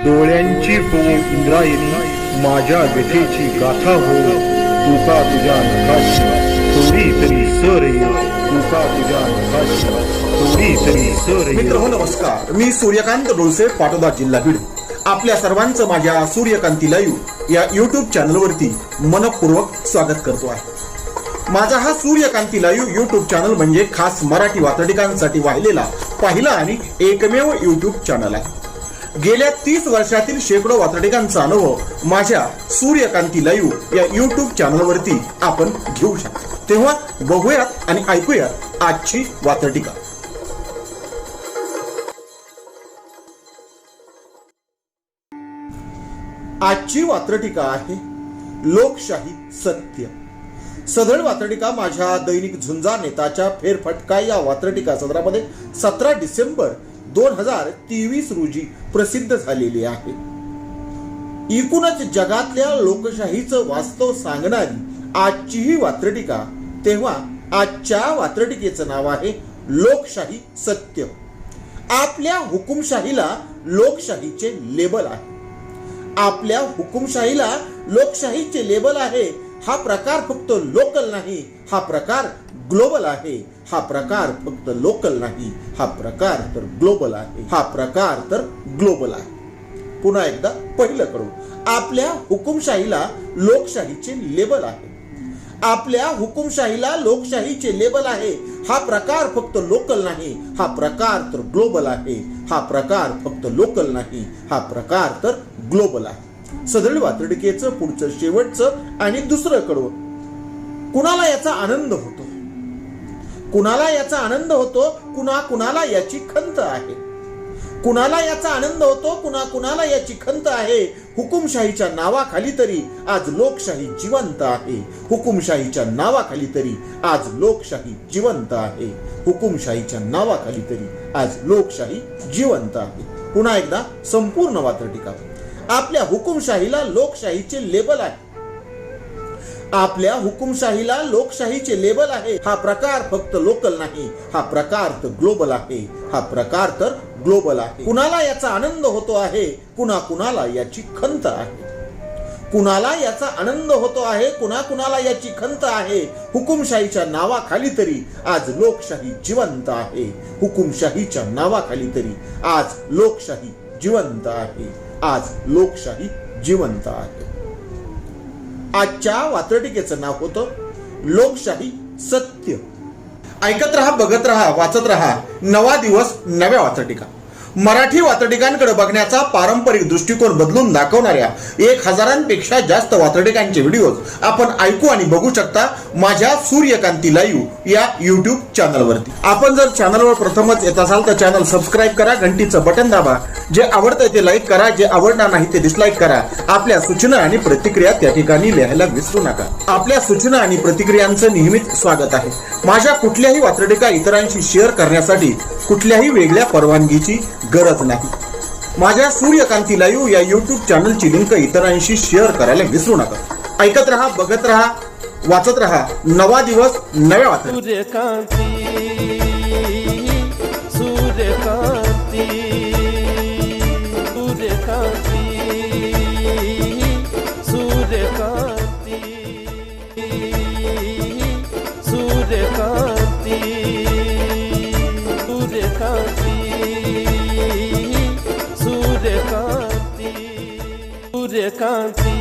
डोळ्यांची हो इंद्रायणी माझ्या व्यथेची गाथा हो, तुका तुझ्या नखाची थोडी तरी सर येईल, तुका तुझ्या नखाची थोडी तरी सर येईल. मित्र हो नमस्कार, मी सूर्यकांत डोळसे, पाटोदा, जिल्हा बीड. आपल्या सर्वांचं माझ्या सूर्यकांती लाईव्ह या युट्यूब चॅनलवरती मनपूर्वक स्वागत करतो आहे. माझा हा सूर्यकांती लाईव्ह युट्यूब चॅनल म्हणजे खास मराठी वात्रटिकांसाठी वाहिलेला पहिला आणि एकमेव युट्यूब चॅनल आहे. गेल्या 30 वर्षातील शेकडो वात्रटिकांचा अनुभव माझ्या सूर्यकांती लाईव्ह या युट्यूब चॅनलवरती आपण घेऊ शकतो. तेव्हा बघूयात आणि ऐकूयात आजची वात्रटिका. आजची वात्रटिका आहे लोकशाही सत्य. सदळ वात्रटिका माझ्या दैनिक झुंजार नेताच्या फेरफटका या वात्रटिका सदरामध्ये 17 डिसेंबर 2023 रोजी प्रसिद्ध झालेली आहे. एकूणच जगातल्या लोकशाहीचं वास्तव सांगणारी आजची ही वात्रटिका. तेव्हा आजच्या वात्रटिकेचं नाव आहे लोकशाही सत्य. आपल्या हुकुमशाहीला लोकशाहीचे लेबल आहे. आपल्या हुकुमशाहीला लोकशाहीचे लेबल आहे. हा प्रकार फक्त लोकल नाही, हा प्रकार ग्लोबल आहे. हा प्रकार फक्त लोकल नाही, हा प्रकार तर ग्लोबल आहे. हा प्रकार तर ग्लोबल आहे. पुन्हा एकदा पहिलं करू. आपल्या हुकुमशाहीला लोकशाहीचे लेबल आहे. आपल्या हुकुमशाहीला लोकशाहीचे लेबल आहे. हा प्रकार फक्त लोकल नाही, हा प्रकार तर ग्लोबल आहे. हा प्रकार फक्त लोकल नाही, हा प्रकार तर ग्लोबल आहे. सदळ वात्रटिकेचं पुढचं शेवटचं आणि दुसरं कडवं. कुणाला याचा आनंद होतो, कुणाला याचा आनंद होतो, कुणाला याची खंत आहे. कुणाला याचा आनंद होतो, कुणाला याची खंत आहे. हुकुमशाहीच्या नावाखाली तरी आज लोकशाही जिवंत आहे. हुकुमशाहीच्या नावाखाली तरी आज लोकशाही जिवंत आहे. हुकुमशाहीच्या नावाखाली तरी आज लोकशाही जिवंत आहे. पुन्हा एकदा संपूर्ण वात्रटिका. आपल्या हुकुमशाहीला लोकशाहीचे लेबल आहे. आपल्या हुकुमशाहीला लोकशाहीचे लेबल आहे. हा प्रकार फक्त लोकल नाही, हा प्रकार तर ग्लोबल आहे. हा प्रकार तर ग्लोबल आहे. कुणाला याचा आनंद होतो आहे, कुणाला याची खंत आहे. कुणाला याचा आनंद होतो आहे, कुणाला याची खंत आहे. हुकुमशाहीच्या नावाखाली तरी आज लोकशाही जिवंत आहे. हुकुमशाहीच्या नावाखाली तरी आज लोकशाही जिवंत आहे. आज लोकशाही जिवंत आहे. आजच्या वात्रटिकेचं नाव होतं लोकशाही सत्य. ऐकत रहा, बघत रहा, वाचत रहा. नवा दिवस नव्या वात्रटिका. मराठी वात्रटिकांकडे बघण्याचा पारंपरिक दृष्टिकोन बदलून दाखवणाऱ्या 1000पेक्षा जास्त वात्रटिकांचे व्हिडिओ आपण ऐकू आणि बघू शकता माझ्या सूर्यकांती लाईव्ह या युट्यूब चॅनलवरती. आपण जर चॅनलवर प्रथमच येत असाल तर चॅनल सबस्क्राईब करा, घंटीचं बटन दाबा. जे आवडतंय ते लाईक करा, जे आवडणार नाही ते डिसलाईक करा. आपल्या सूचना आणि प्रतिक्रिया त्या ठिकाणी लिहायला विसरू नका. आपल्या सूचना आणि प्रतिक्रियांचं नेहमीच स्वागत आहे. माझ्या कुठल्याही वात्रटिका इतरांशी शेअर करण्यासाठी कुठल्याही वेगळ्या परवानगीची गरज नाही. माझ्या सूर्यकांती लाईव्ह या युट्यूब चॅनलची लिंक इतरांशी शेअर करायला विसरू नका. ऐकत रहा, बघत रहा, वाचत रहा. नवा दिवस नव्या वात्रटिका. सूर्यकांती, सूर्यकांती, सूर्यकांती, सूर्यकांती, सूर्यकांती, सूर्यकांती, सूर्यकांती.